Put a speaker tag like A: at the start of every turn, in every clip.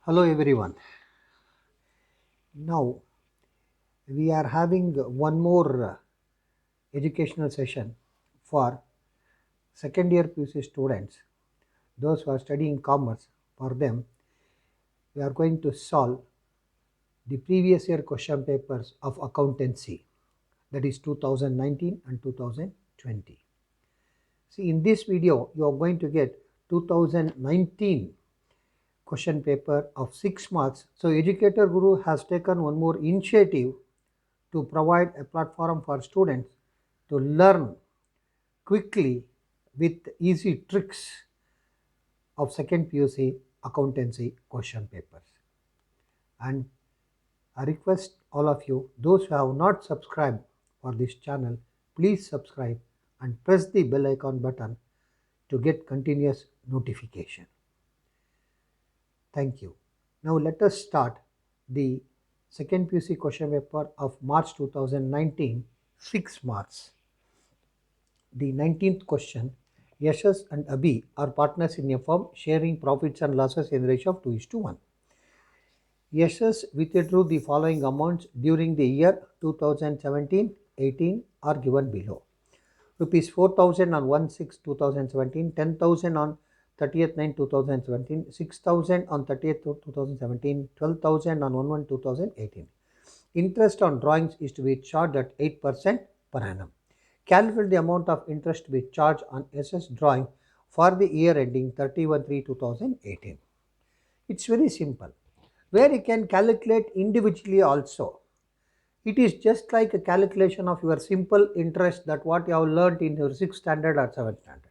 A: Hello everyone. Now we are having one more educational session for second year PUC students, those who are studying commerce. For them, we are going to solve the previous year question papers of accountancy, that is 2019 and 2020. See, in this video, you are going to get 2019 question paper of 6 marks. So Educator Guru has taken one more initiative to provide a platform for students to learn quickly with easy tricks of second PUC accountancy question papers. And I request all of you, those who have not subscribed for this channel, please subscribe and press the bell icon button to get continuous notification. Thank you. Now let us start the second PUC question paper of March 2019, 6 marks. The 19th question, Yashas and Abhi are partners in a firm sharing profits and losses in the ratio of 2:1. Yashas withdrew the following amounts during the year 2017-18 are given below. Rupees 4,000 on 1/6/2017, 10,000 on 30th 9 2017, 6,000 on 30th 2017, 12,000 on 1/1/2018. Interest on drawings is to be charged at 8% per annum. Calculate the amount of interest to be charged on SS drawing for the year ending 31/3/2018. It's very simple. Where you can calculate individually also. It is just like a calculation of your simple interest that what you have learnt in your 6th standard or 7th standard.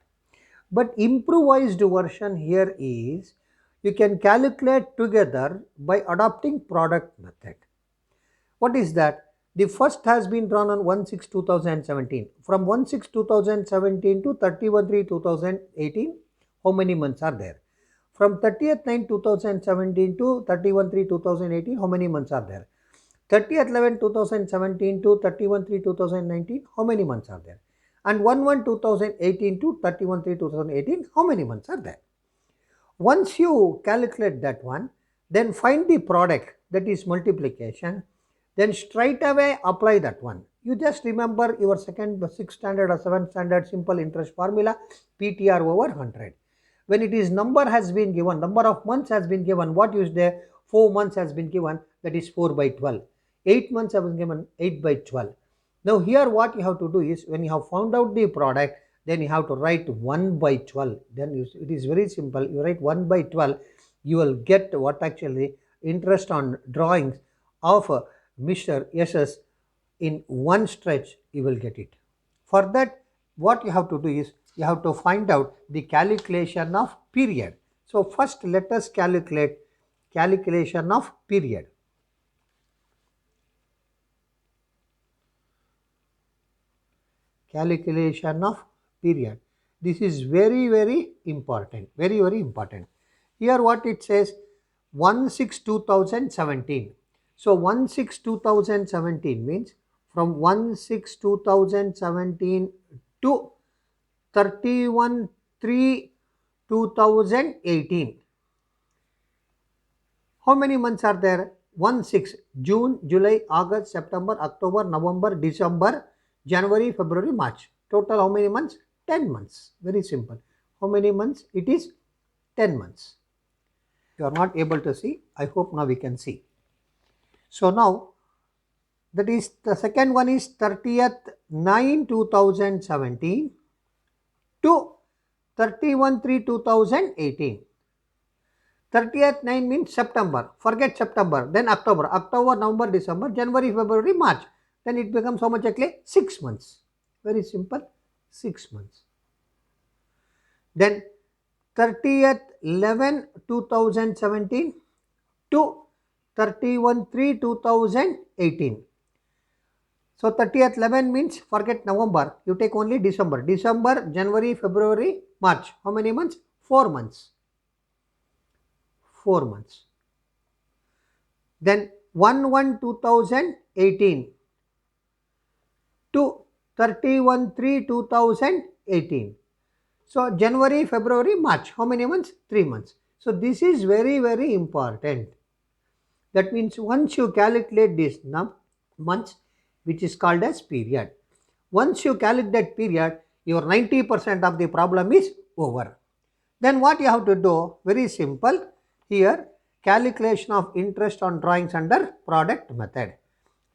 A: But improvised version here is you can calculate together by adopting product method. What is that? The first has been drawn on 1/6/2017. From 1/6/2017 to 31/3/2018, how many months are there? From 30th 9/2017 to 31/3/2018, how many months are there? 30th 11/2017 to 31/3/2019, how many months are there? And 1/1/2018 to 31/3/2018, how many months are there? Once you calculate that one, then find the product, that is multiplication, then straight away apply that one. You just remember your 6th standard or 7th standard simple interest formula, PTR over 100. When it is number has been given, number of months has been given, what is there? 4 months has been given, that is 4/12. 8 months have been given, 8/12. Now here what you have to do is, when you have found out the product, then you have to write 1/12. Then it is very simple. You write 1/12, you will get what actually interest on drawings of Mr. Yashas in one stretch, you will get it. For that, what you have to do is, you have to find out the calculation of period. So first let us calculate calculation of period. Calculation of period. This is very important. Very important. Here what it says, 1/6/2017. So 1/6/2017 means from 1/6/2017 to 31/3/2018. How many months are there? 1/6, June, July, August, September, October, November, December, January, February, March. Total how many months? 10 months. Very simple. How many months? It is 10 months. You are not able to see. I hope now we can see. So now, that is the second one is 30th 9/2017 to 31/3/2018. 30th 9 means September. Forget September. Then October. October, November, December, January, February, March. Then it becomes how much actually? 6 months. Very simple. 6 months. Then 30th 11/2017 to 31/3/2018. So 30th 11 means forget November. You take only December. December, January, February, March. How many months? 4 months. 4 months. Then 1/1/2018 to 31/3/2018. So January, February, March. How many months? 3 months. So this is very, very important. That means once you calculate this months, which is called as period, once you calculate that period, your 90% of the problem is over. Then what you have to do? Very simple. Here, calculation of interest on drawings under product method.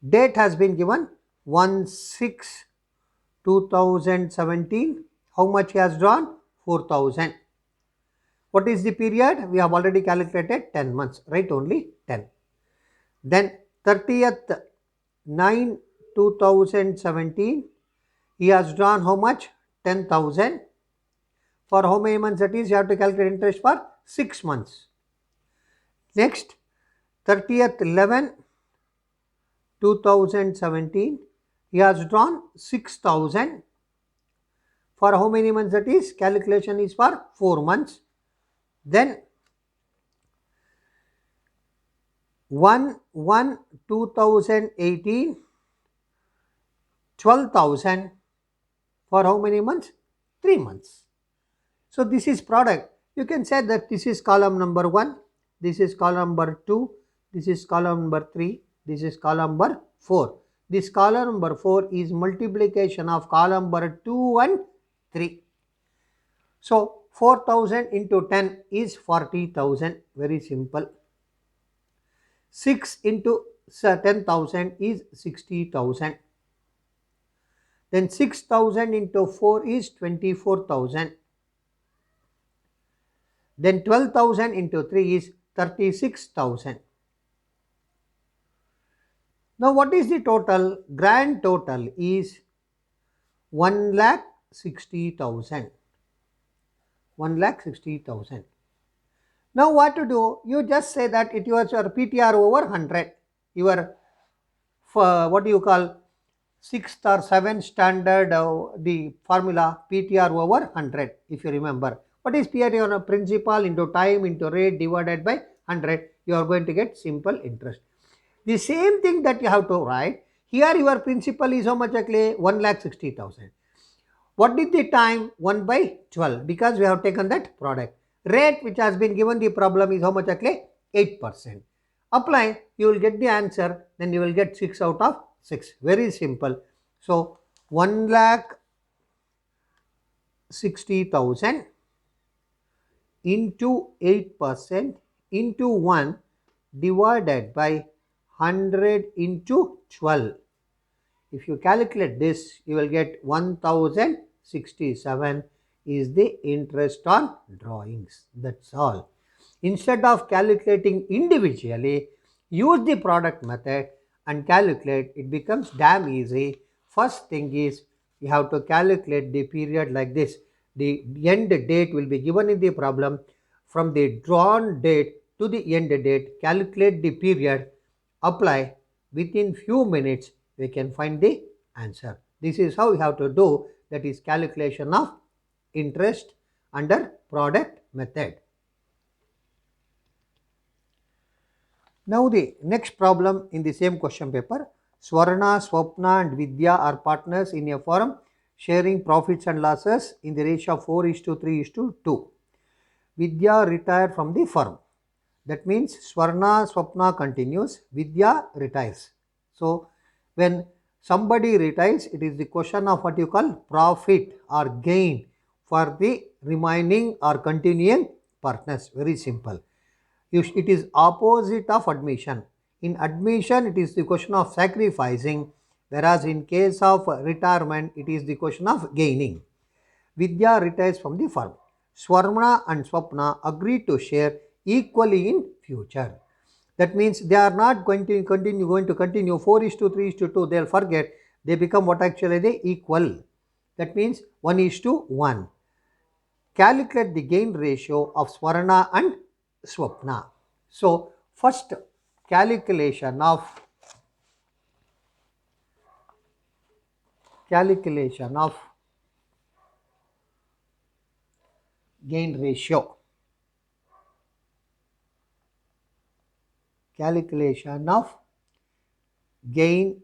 A: Date has been given 1/6/2017. How much he has drawn? 4,000. What is the period? We have already calculated 10 months, right? Only 10. Then 30th 9 2017, he has drawn how much? 10,000. For how many months that is? You have to calculate interest for 6 months. Next, 30th 11 2017, he has drawn 6,000. For how many months that is? Calculation is for 4 months. Then 1/1/2018, 12,000. For how many months? 3 months. So this is product. You can say that this is column number 1, this is column number 2, this is column number 3, this is column number 4. This column number 4 is multiplication of column number 2 and 3. So 4,000 into 10 is 40,000. Very simple. 6 into 10,000 is 60,000. Then 6,000 into 4 is 24,000. Then 12,000 into 3 is 36,000. Now what is the total? Grand total is 1,60,000. 1,60,000. Now what to do? You just say that it was your PTR over 100. Your what do you call 6th or 7th standard, the formula PTR over 100, if you remember. What is PTR? Principal into time into rate divided by 100. You are going to get simple interest. The same thing that you have to write. Here your principal is how much actually? 1,60,000. What is the time? 1/12, because we have taken that product. Rate which has been given the problem is how much actually? 8%. Apply, you will get the answer, then you will get 6 out of 6. Very simple. So 1,60,000 into 8% into 1 divided by 100 into 12. If you calculate this, you will get 1,067 is the interest on drawings. That's all. Instead of calculating individually, use the product method and calculate. It becomes damn easy. First thing is you have to calculate the period like this. The end date will be given in the problem. From the drawn date to the end date, calculate the period, apply. Within few minutes, we can find the answer. This is how we have to do, that is calculation of interest under product method. Now the next problem in the same question paper. Swarna, Swapna and Vidya are partners in a firm sharing profits and losses in the ratio of 4:3:2. Vidya retired from the firm. That means Swarna, Swapna continues, Vidya retires. So when somebody retires, it is the question of what you call profit or gain for the remaining or continuing partners. Very simple. It is opposite of admission. In admission, it is the question of sacrificing, whereas in case of retirement, it is the question of gaining. Vidya retires from the firm. Swarna and Swapna agree to share equally in future. That means they are not going to continue 4:3:2. They'll forget. They become what actually they equal. That means 1:1. Calculate the gain ratio of Swarna and Swapna. So first calculation of gain ratio. Calculation of gain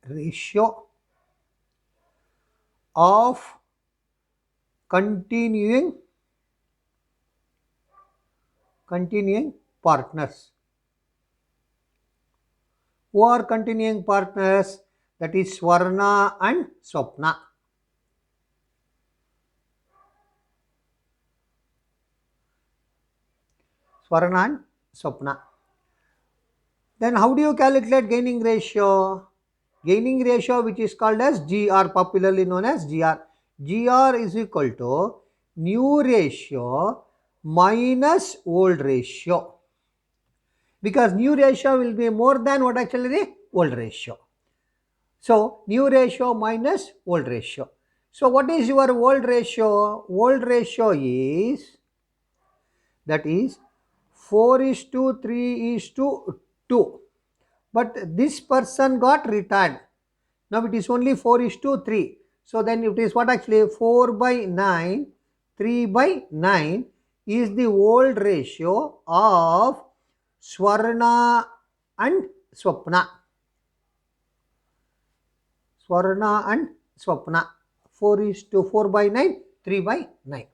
A: ratio of continuing continuing partners. Who are continuing partners? That is Swarna and Swapna. Swarna and Swapna. Then how do you calculate gaining ratio? Gaining ratio, which is called as GR, popularly known as GR. GR is equal to new ratio minus old ratio. Because new ratio will be more than what actually the old ratio. So, new ratio minus old ratio. So, what is your old ratio? Old ratio is, that is 4:3:2. But this person got retired. Now it is only 4:3. So then it is what actually 4/9, 3/9 is the old ratio of Swarna and Swapna. Swarna and Swapna. 4:4/9, 3/9.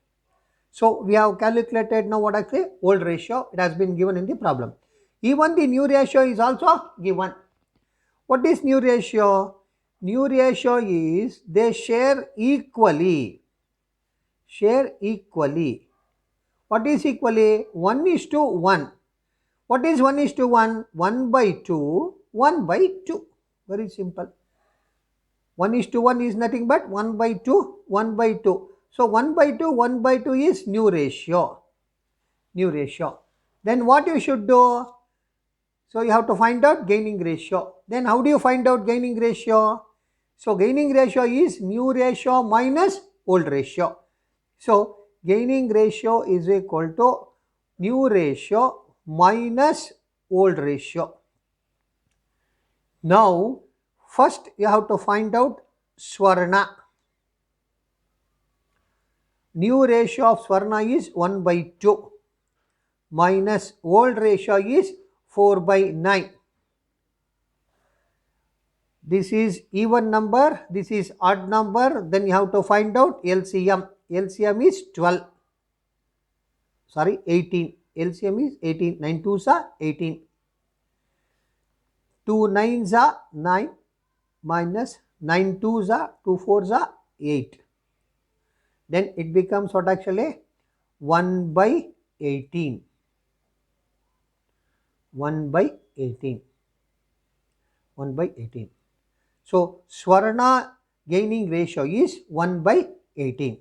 A: So we have calculated now what actually old ratio. It has been given in the problem. Even the new ratio is also given. What is new ratio? New ratio is they share equally. Share equally. What is equally? 1:1. What is 1:1? 1/2, 1/2. Very simple. 1:1 is nothing but 1/2, 1/2. So 1/2, 1/2 is new ratio. New ratio. Then what you should do? So you have to find out gaining ratio. Then how do you find out gaining ratio? So gaining ratio is new ratio minus old ratio. So gaining ratio is equal to new ratio minus old ratio. Now first you have to find out Swarna. New ratio of Swarna is 1/2 minus old ratio is 4/9. This is even number, this is odd number, then you have to find out LCM. LCM is 12. Sorry, 18. LCM is 18. 9 2s are 18. 2 9s are 9 minus 9 2s are 2 4s are 8. Then it becomes what actually? 1/18. 1/18. 1/18. So Swarna gaining ratio is 1/18.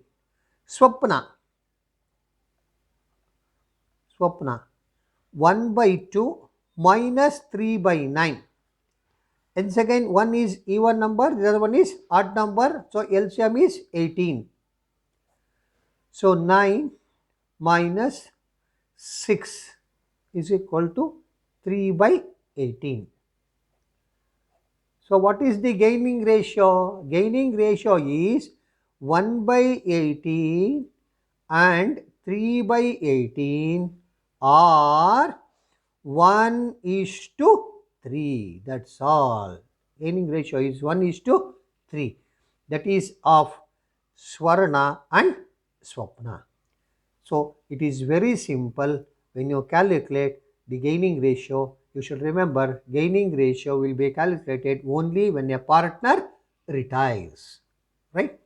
A: Swapna 1/2 minus 3/9. And second one is even number, the other one is odd number. So LCM is 18. So 9 minus 6 is equal to 3/18. So what is the gaining ratio? Gaining ratio is 1/18 and 3/18 or 1:3. That's all. Gaining ratio is 1:3. That is of Swarna and Swapna. So it is very simple. When you calculate the gaining ratio, you should remember gaining ratio will be calculated only when a partner retires. Right?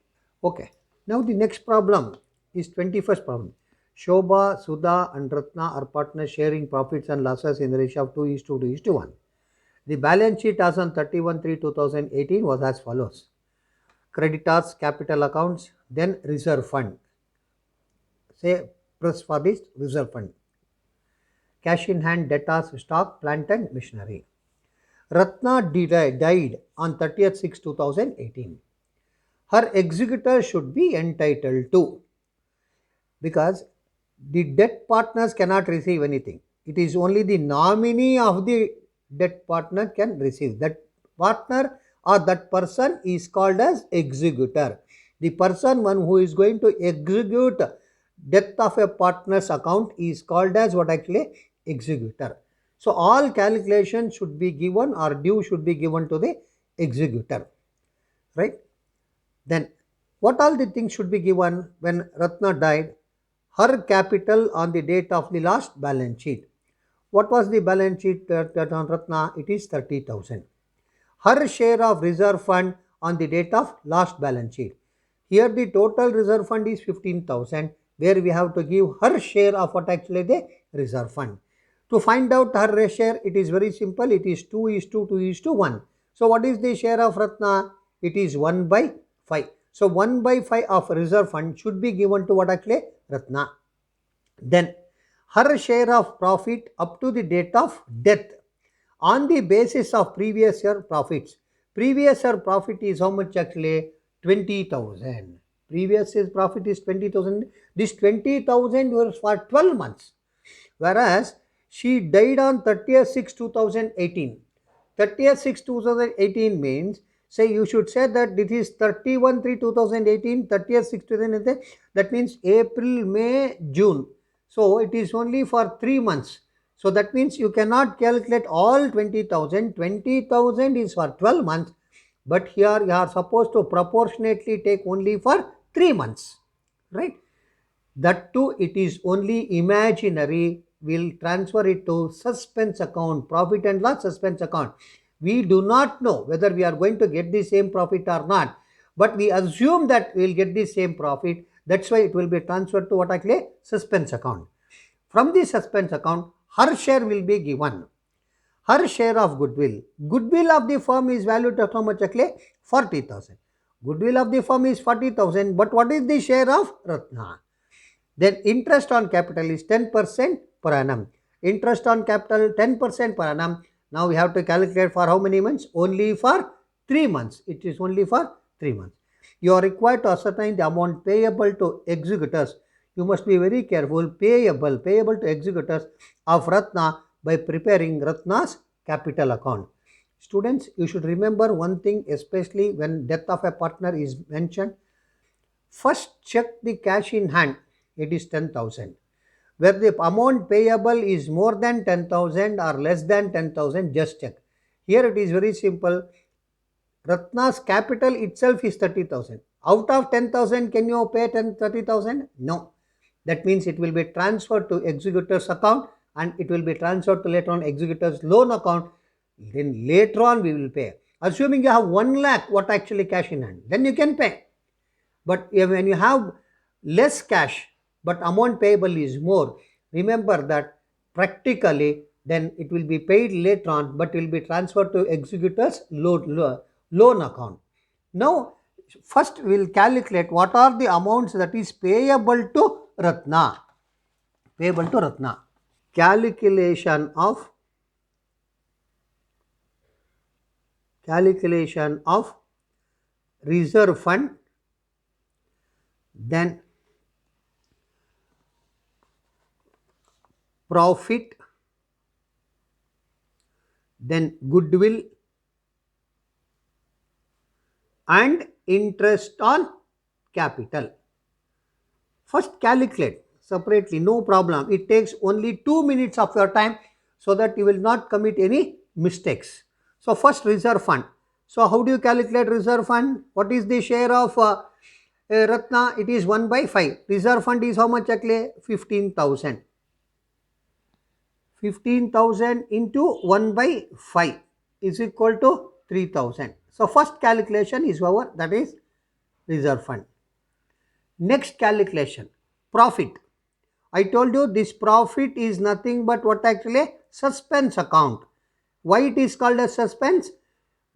A: Okay. Now the next problem is 21st problem. Shobha, Sudha and Ratna are partners sharing profits and losses in the ratio of 2:1. The balance sheet as on 31/3/2018 was as follows. Creditors, capital accounts, then reserve fund. Say press for this reserve fund. Cash in hand, debtors, stock, plant and machinery. Ratna died on 30th/6/2018. Her executor should be entitled to, because the debt partners cannot receive anything. It is only the nominee of the debt partner can receive. That partner or that person is called as executor. The person one who is going to execute death of a partner's account is called as what actually? Executor. So all calculations should be given or due should be given to the executor. Right? Then what all the things should be given when Ratna died? her capital on the date of the last balance sheet. What was the balance sheet that on Ratna? It is 30,000. Her share of reserve fund on the date of last balance sheet. Here the total reserve fund is 15,000, where we have to give her share of what actually the reserve fund. To find out her share, it is very simple. It is 2 is to 2 is to 1. So what is the share of Ratna? It is 1 by 5. So 1 by 5 of reserve fund should be given to what actually Ratna. Then her share of profit up to the date of death on the basis of previous year profits. Previous year profit is how much actually? 20,000. Previous year's profit is 20,000. This 20,000 was for 12 months. Whereas she died on 30th 6 2018. 30th 6 2018 means, say you should say that this is 31 3 2018, 30th 6 2018, that means April, May, June. So it is only for 3 months. So that means you cannot calculate all 20,000. 20,000 is for 12 months, but here you are supposed to proportionately take only for 3 months, right? That too, it is only imaginary. We'll transfer it to suspense account, profit and loss suspense account. We do not know whether we are going to get the same profit or not, but we assume that we'll get the same profit. That's why it will be transferred to what I call suspense account. From the suspense account, her share will be given. Her share of goodwill. Goodwill of the firm is valued at how much? 40,000. Goodwill of the firm is 40,000, but what is the share of Ratna? Then interest on capital is 10% per annum. Interest on capital 10% per annum. Now we have to calculate for how many months? Only for 3 months. It is only for 3 months. You are required to ascertain the amount payable to executors. You must be very careful. Payable to executors of Ratna by preparing Ratna's capital account. Students, you should remember one thing, especially when death of a partner is mentioned. First, check the cash in hand. It is 10,000. Where the amount payable is more than 10,000 or less than 10,000, just check. Here it is very simple. Ratna's capital itself is 30,000. Out of 10,000, can you pay 30,000? No. That means it will be transferred to executor's account and it will be transferred to later on executor's loan account. Then later on we will pay. Assuming you have 1 lakh, what actually cash in hand, then you can pay. But when you have less cash, but amount payable is more, remember that practically then it will be paid later on, but will be transferred to executor's loan account. Now, first we will calculate what are the amounts that is payable to Ratna. Payable to Ratna. Calculation of reserve fund, then profit, then goodwill and interest on capital. First calculate separately, no problem. It takes only 2 minutes of your time so that you will not commit any mistakes. So first reserve fund. So how do you calculate reserve fund? What is the share of Ratna? It is 1 by 5. Reserve fund is how much actually? 15,000. 15,000 into 1 by 5 is equal to 3,000. So first calculation is our, that is reserve fund. Next calculation, profit. I told you this profit is nothing but what actually? Suspense account. Why it is called as suspense?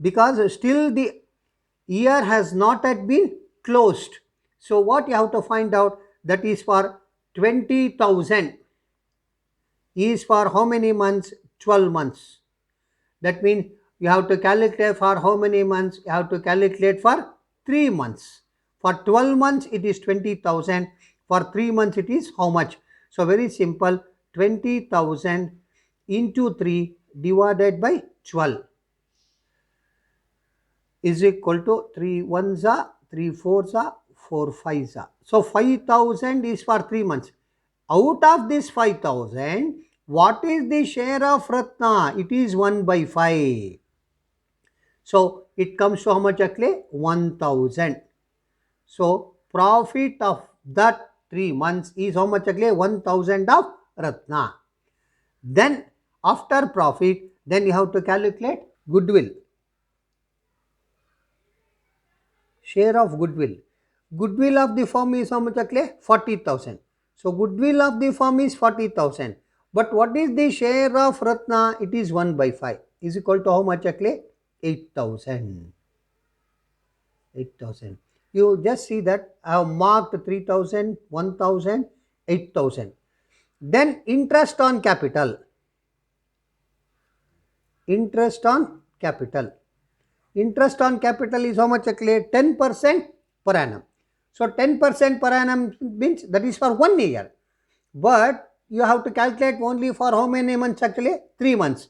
A: Because still the year has not yet been closed. So what you have to find out, that is for 20,000 is for how many months? 12 months. That means you have to calculate for how many months? You have to calculate for 3 months. For 12 months it is 20,000. For 3 months it is how much? So very simple, 20,000 into 3 divided by 12 is equal to 3 1s are, 3 4s are, 4 5s are. So 5,000 is for 3 months. Out of this 5,000, what is the share of Ratna? It is 1 by 5. So it comes to how much actually? 1,000. So profit of that 3 months is how much actually? 1000 of Ratna. Then after profit, then you have to calculate goodwill. Share of goodwill. Goodwill of the firm is how much actually? 40,000. So goodwill of the firm is 40,000. But what is the share of Ratna? It is 1 by 5. Is equal to how much actually? 8,000. 8,000. You just see that I have marked 3,000, 1,000, 8,000. Then interest on capital. Interest on capital. Interest on capital is how much actually? 10% per annum. So 10% per annum means that is for 1 year. But you have to calculate only for how many months actually? 3 months.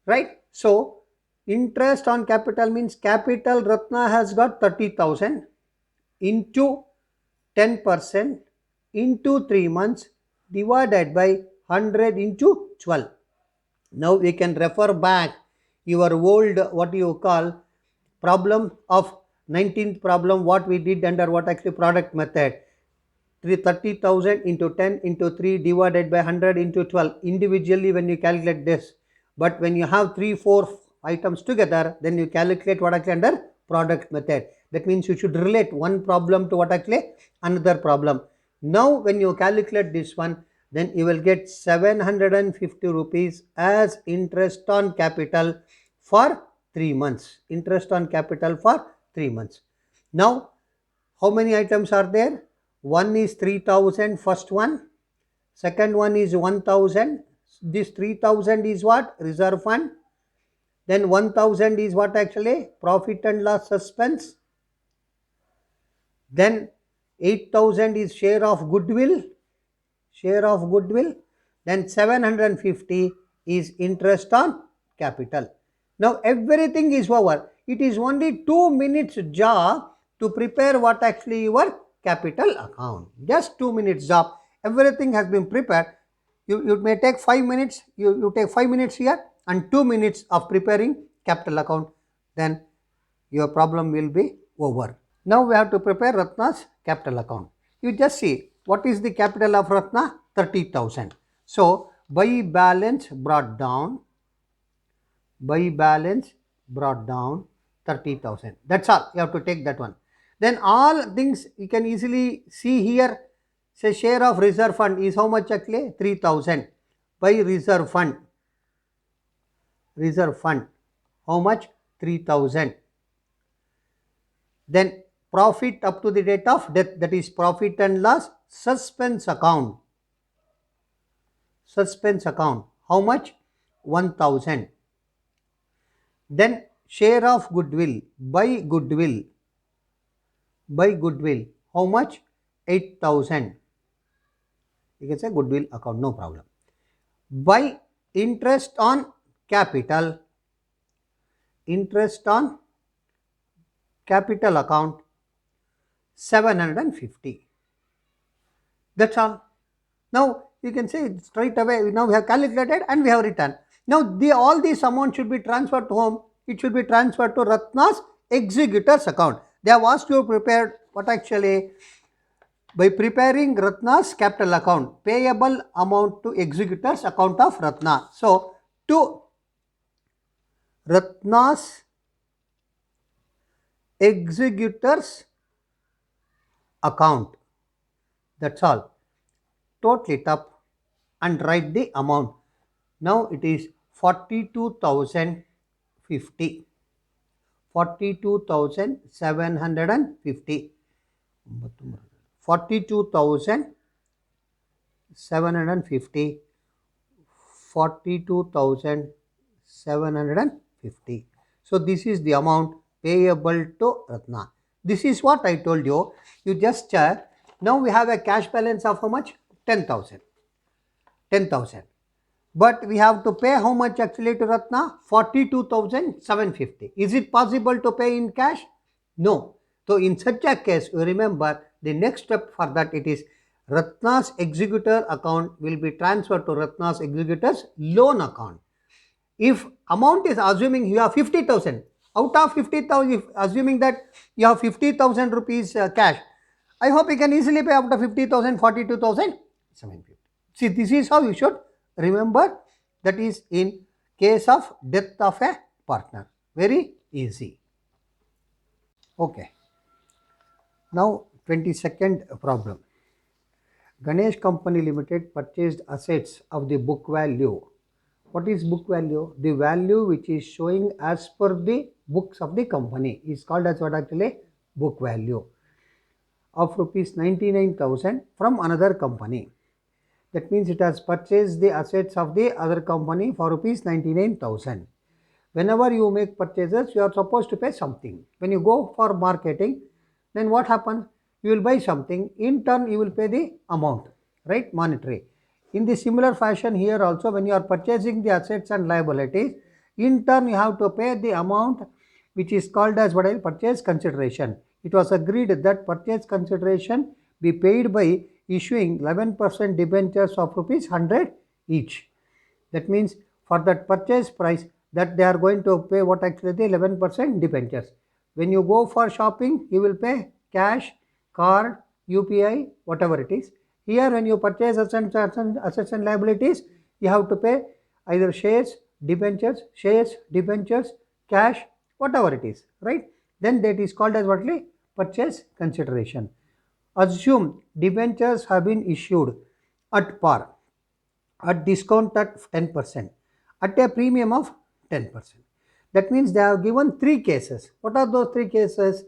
A: Right? So interest on capital means capital Ratna has got 30,000 into 10% into 3 months divided by 100 into 12. Now we can refer back your old what you call problem of 19th problem, what we did under what actually product method. 30,000 into 10 into 3 divided by 100 into 12 individually when you calculate this. But when you have 3-4 items together, then you calculate what actually under product method. That means you should relate one problem to what actually another problem. Now when you calculate this one, then you will get 750 rupees as interest on capital for 3 months. Interest on capital for 3 months. Now how many items are there? One is 3,000, first one. Second one is 1,000. This 3,000 is what? Reserve fund. Then 1,000 is what actually? Profit and loss suspense. Then 8,000 is share of goodwill. Share of goodwill. Then 750 is interest on capital. Now everything is over. It is only 2 minutes job to prepare what actually your capital account. Just 2 minutes job. Everything has been prepared. You may take 5 minutes. You take 5 minutes here and 2 minutes of preparing capital account. Then your problem will be over. Now we have to prepare Ratna's capital account. You just see what is the capital of Ratna? 30,000. So by balance brought down. By balance brought down 30,000. That's all. You have to take that one. Then all things you can easily see here. Say share of reserve fund is how much actually? 3,000. By reserve fund. Reserve fund. How much? 3,000. Then profit up to the date of death, that is profit and loss suspense account. Suspense account. How much? 1,000. Then share of goodwill. By goodwill. By goodwill. How much? 8,000. You can say goodwill account, no problem. By interest on capital. Interest on capital account 750. That's all. Now you can say straight away, now we have calculated and we have written. Now all these amounts should be transferred to whom? It should be transferred to Ratna's executor's account. They have asked you to prepare what actually? By preparing Ratna's capital account, payable amount to executor's account of Ratna. So to Ratna's executor's account. That's all. Total it up and write the amount. Now it is 42,050. 42,750. 42,750. 42,750. So this is the amount payable to Ratna. This is what I told you. You just check. Now we have a cash balance of how much? 10,000. 10,000. But we have to pay how much actually to Ratna? 42,750. Is it possible to pay in cash? No. So in such a case, you remember the next step for that it is Ratna's executor account will be transferred to Ratna's executor's loan account. If amount is assuming you have 50,000, out of 50,000, assuming that you have 50,000 rupees cash, I hope you can easily pay up to 50,000, 42,750. See, this is how you should remember. That is in case of death of a partner. Very easy. Okay. Now 22nd problem. Ganesh Company Limited purchased assets of the book value. What is book value? The value which is showing as per the books of the company is called as what actually? Book value of rupees 99,000 from another company. That means it has purchased the assets of the other company for rupees 99,000. Whenever you make purchases, you are supposed to pay something. When you go for marketing, then what happens? You will buy something, in turn you will pay the amount, right? Monetary. In the similar fashion here also, when you are purchasing the assets and liabilities, in turn you have to pay the amount which is called as what I purchase consideration. It was agreed that purchase consideration be paid by issuing 11% debentures of rupees 100 each. That means for that purchase price that they are going to pay what actually the 11% debentures. When you go for shopping, you will pay cash, card, UPI, whatever it is. Here when you purchase assets and liabilities, you have to pay either shares, debentures, cash, whatever it is, right? Then that is called as what? Purchase consideration. Assume debentures have been issued at par, at discount at 10%, at a premium of 10%. That means they have given three cases. What are those three cases?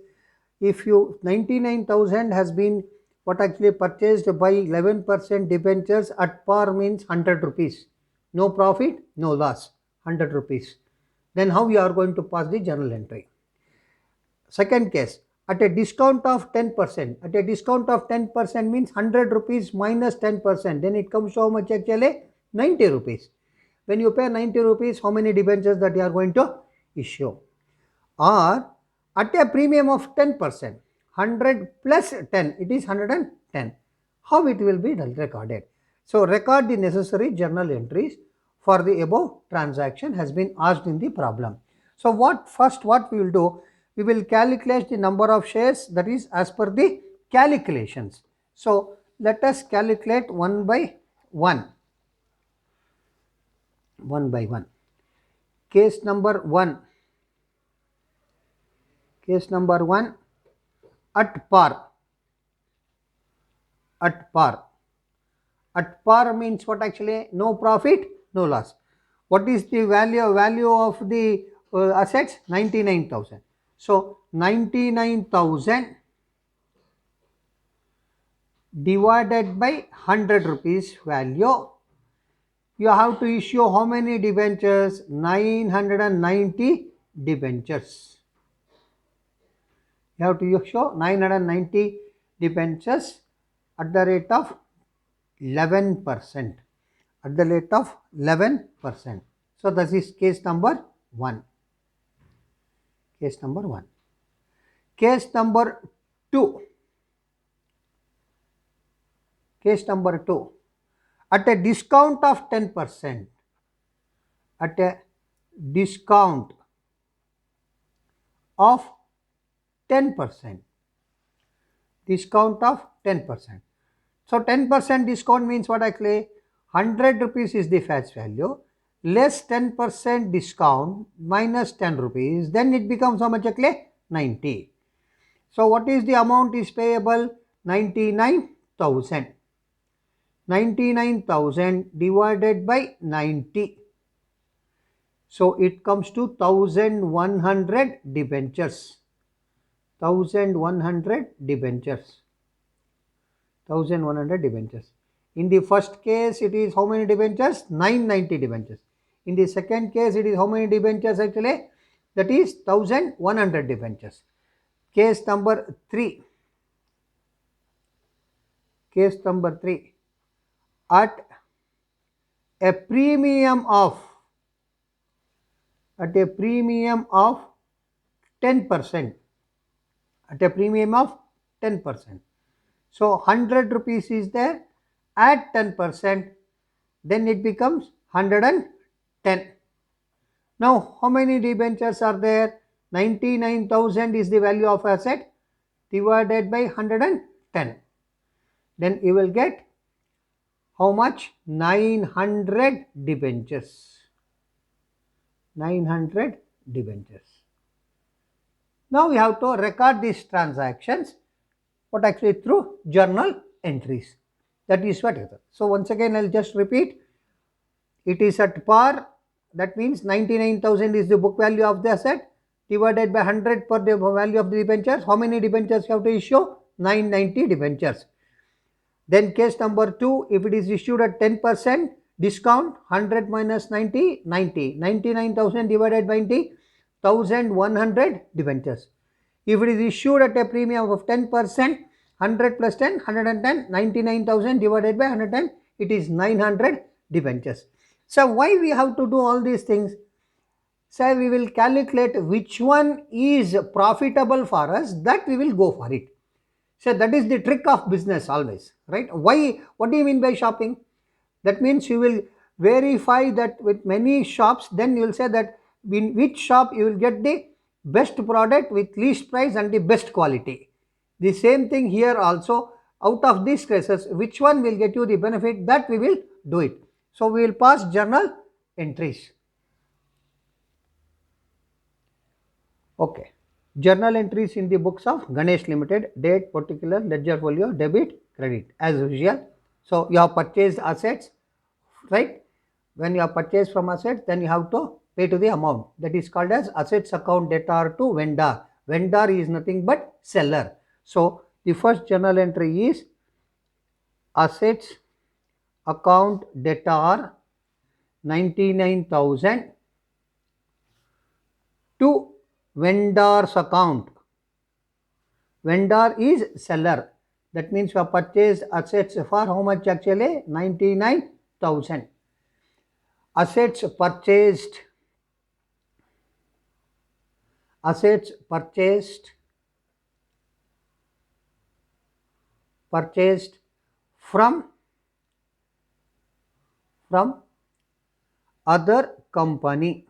A: If you 99,000 has been what actually purchased by 11% debentures at par means 100 rupees. No profit, no loss, 100 rupees. Then how you are going to pass the journal entry? Second case, at a discount of 10%. At a discount of 10% means 100 rupees minus 10%. Then it comes to how much actually? 90 rupees. When you pay 90 rupees, how many debentures that you are going to issue? Or at a premium of 10%, 100 plus 10, it is 110. How it will be recorded? So record the necessary journal entries for the above transaction has been asked in the problem. So what we will do? We will calculate the number of shares, that is as per the calculations. So let us calculate one by one. Case number 1. Case number 1, at par. At par. At par means what actually? No profit, no loss. What is the value of the assets? 99,000. So 99,000 divided by 100 rupees value. You have to issue how many debentures? 990 debentures. You have to issue 990 debentures at the rate of 11%. At the rate of 11%. So this is case number 1. Case number 1. Case number 2. Case number 2. At a discount of 10%. At a discount of 10%. Discount of 10%. So 10% discount means what actually? 100 rupees is the face value, less 10% discount minus 10 rupees, then it becomes how much actually? 90. So what is the amount is payable? 99,000. 99,000 divided by 90. So it comes to 1,100 debentures. 1,100 debentures. 1,100 debentures. In the first case, it is how many debentures? 990 debentures. In the second case, it is how many debentures actually? That is 1,100 debentures. Case number 3. Case number 3. At a premium of 10%. At a premium of 10%. So 100 rupees is there, at 10%, then it becomes 110. Now how many debentures are there? 99,000 is the value of asset divided by 110. 10. Then you will get how much? 900 debentures. 900 debentures. Now we have to record these transactions, but actually through journal entries. That is what it is. So once again, I'll just repeat. It is at par. That means 99,000 is the book value of the asset divided by 100 per the value of the debentures. How many debentures you have to issue? 990 debentures. Then case number 2, if it is issued at 10% discount, 100 minus 90, 90. 99,000 divided by 90, 1,100 debentures. If it is issued at a premium of 10%, 100 plus 10, 110, 99,000 divided by 110, it is 900 debentures. So why we have to do all these things? So we will calculate which one is profitable for us, that we will go for it. So that is the trick of business always, right? Why? What do you mean by shopping? That means you will verify that with many shops, then you will say that in which shop you will get the best product with least price and the best quality. The same thing here also. Out of these cases, which one will get you the benefit, that we will do it. So we will pass journal entries. Okay. Journal entries in the books of Ganesh Limited, date, particular, ledger folio, debit, credit, as usual. So you have purchased assets, right? When you have purchased from assets, then you have to pay to the amount. That is called as assets account debtor to vendor. Vendor is nothing but seller. So the first journal entry is assets account debtor 99,000 to vendor's account. Vendor is seller. That means you have purchased assets for how much actually? 99,000. Assets purchased. Assets purchased from other company.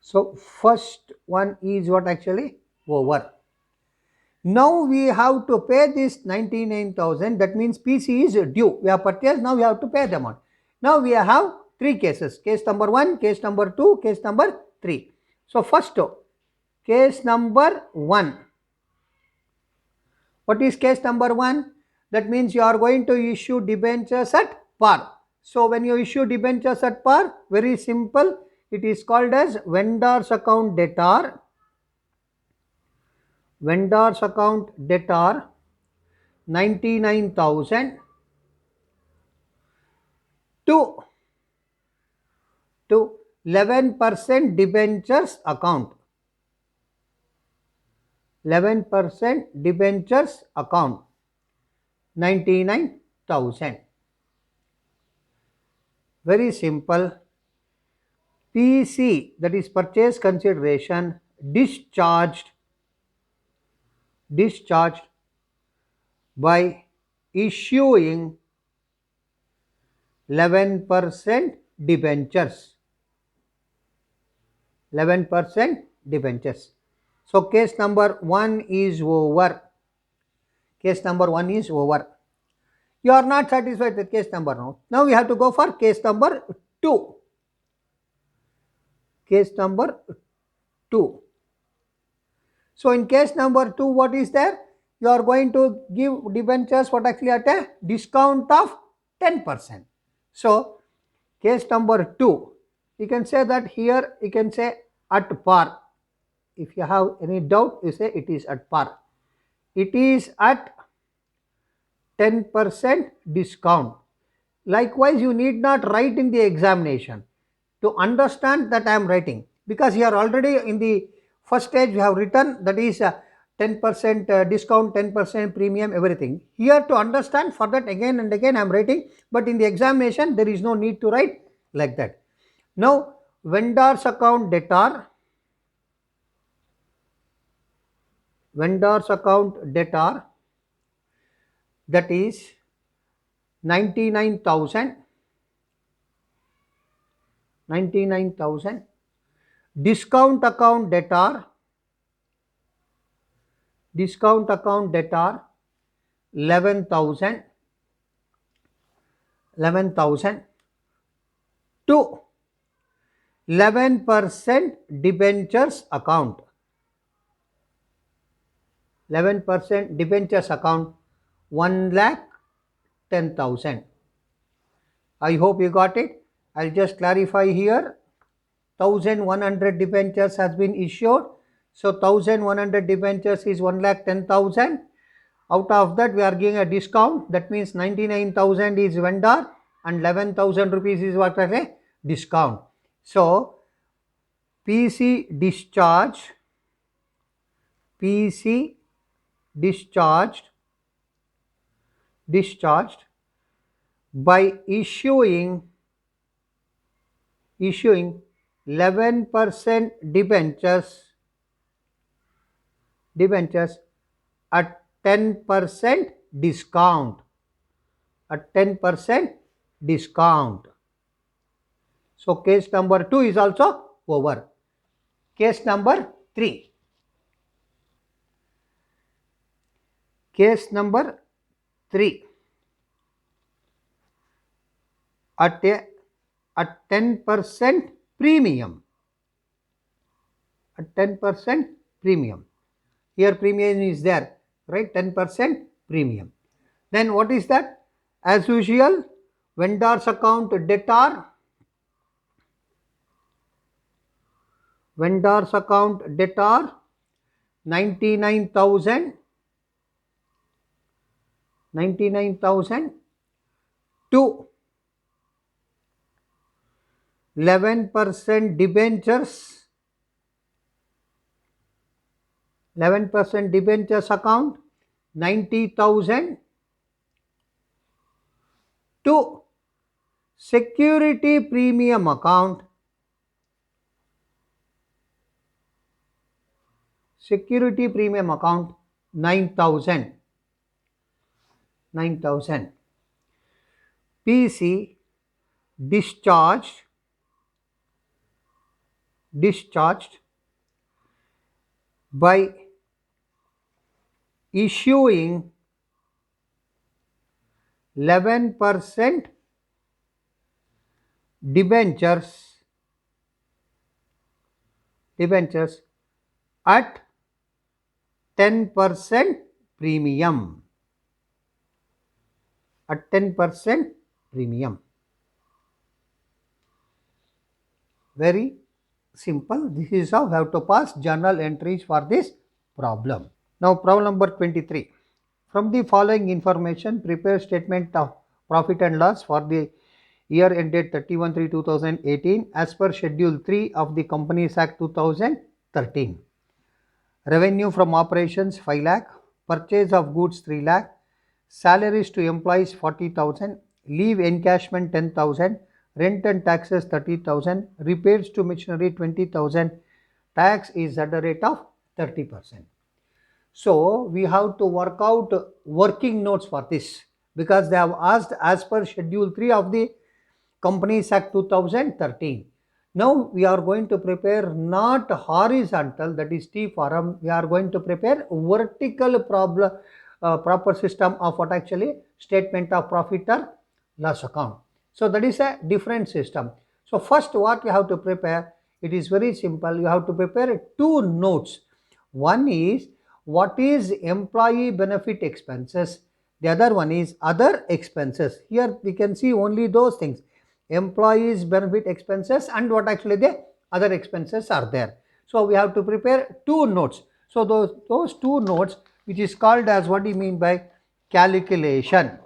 A: So first one is what actually? Over. Now we have to pay this 99,000. That means PC is due. We have purchased. Now we have to pay the amount. Now we have 3 cases. Case number 1, case number 2, case number 3. So first, case number 1. What is case number 1? That means you are going to issue debentures at par. So when you issue debentures at par, very simple, it is called as vendor's account debtor. Vendor's account debtor 99,000 to 11% debentures account. 11% debentures account 99,000. Very simple. PC, that is purchase consideration, discharged by issuing 11% debentures. 11% debentures. So case number 1 is over. Case number 1 is over. You are not satisfied with case number now. Now we have to go for case number 2. Case number 2. So in case number 2, what is there? You are going to give debentures what actually at a discount of 10%. So case number 2, you can say that here you can say at par. If you have any doubt, you say it is at par. It is at 10% discount. Likewise, you need not write in the examination to understand that I am writing, because here already in the first stage we have written that is 10% discount, 10% premium, everything. Here to understand, for that again and again I am writing, but in the examination there is no need to write like that. Now vendor's account debtor, that is 99,000 discount account debtor 11,000 to 11% debentures account 1,10,000. I hope you got it. I'll just clarify here. 1,100 debentures has been issued. So 1,100 debentures is 1,10,000. Out of that we are giving a discount. That means 99,000 is vendor and 11,000 rupees is what as a discount. So PC discharged by issuing 11% debentures at 10% discount. So case number 2 is also over. Case number 3. Case number 3. At 10% premium. Here premium is there, right? 10% premium. Then what is that? As usual, vendor's account debtor 99,000 to 11% debentures 11% debentures account 90,000 to security premium account 9,000. PC discharged by issuing 11% debentures at 10% premium. Very simple. This is how we have to pass journal entries for this problem. Now problem number 23. From the following information, prepare statement of profit and loss for the year ended 31/3/2018 as per Schedule 3 of the Companies Act 2013. Revenue from operations 5 lakh, purchase of goods 3 lakh, salaries to employees 40,000, leave encashment 10,000, rent and taxes 30,000, repairs to machinery 20,000, tax is at the rate of 30%. So we have to work out working notes for this because they have asked as per Schedule 3 of the Companies Act 2013. Now we are going to prepare not horizontal, that is T form, we are going to prepare vertical proper system of what actually statement of profit or loss account. So that is a different system. So first what you have to prepare, it is very simple. You have to prepare 2 notes. One is what is employee benefit expenses. The other one is other expenses. Here we can see only those things. Employees benefit expenses and what actually the other expenses are there. So we have to prepare 2 notes. So those 2 notes, which is called as, what do you mean by calculation?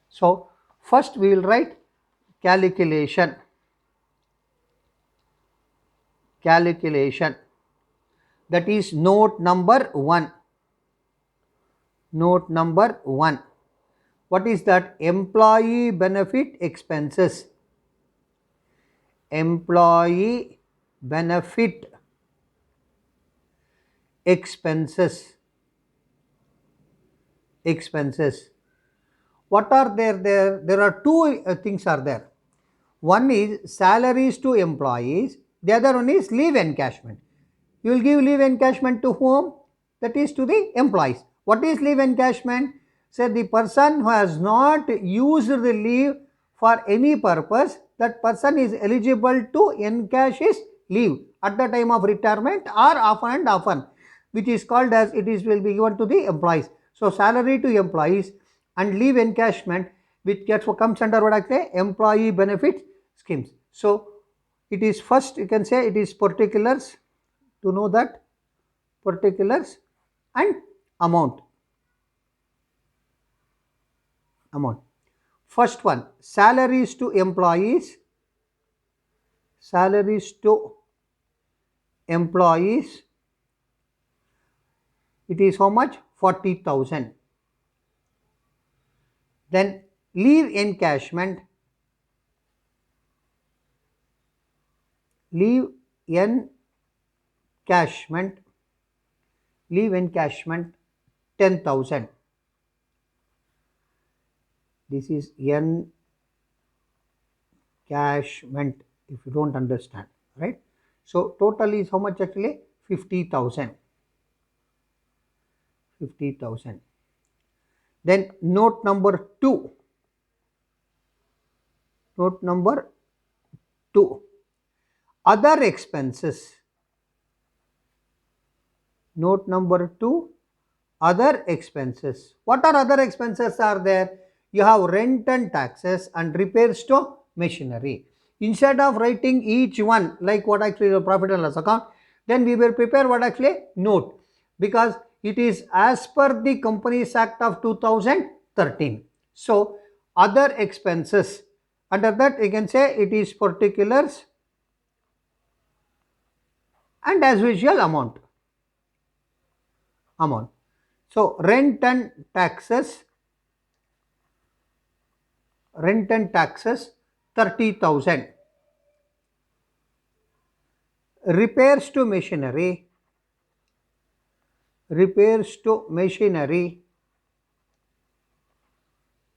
A: So first we will write calculation. That is note number 1. What is that? Employee benefit expenses. Employee benefit expenses. What are there? There are 2 things are there. One is salaries to employees, the other one is leave encashment. You will give leave encashment to whom? That is to the employees. What is leave encashment? Say the person who has not used the leave for any purpose, that person is eligible to encash his leave at the time of retirement or often and often, which is called as it is will be given to the employees. So salary to employees and leave encashment, which comes under what I say employee benefit schemes. So it is first, you can say it is particulars, to know that particulars and amount. First one, salaries to employees. Salaries to employees, it is how much? 40,000. Then leave encashment, leave encashment 10,000. This is encashment, if you don't understand, right? So total is how much actually? 50,000. Then note number 2. Other expenses. Note number 2, other expenses. What are other expenses are there? You have rent and taxes and repairs to machinery. Instead of writing each one like what actually the profit and loss account, then we will prepare what actually note, because it is as per the Companies Act of 2013. So other expenses, under that you can say it is particulars and as usual amount. So rent and taxes 30,000. Repairs to machinery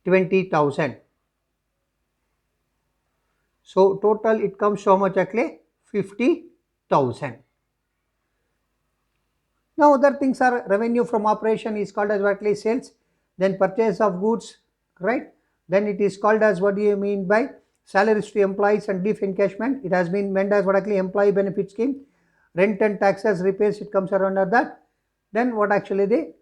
A: 20,000. So total it comes so much actually 50,000. Now other things are revenue from operation is called as what sales, then purchase of goods, right? Then it is called as, what do you mean by salaries to employees and leave encashment? It has been meant as what actually employee benefit scheme. Rent and taxes, repairs, it comes under that. Then what actually we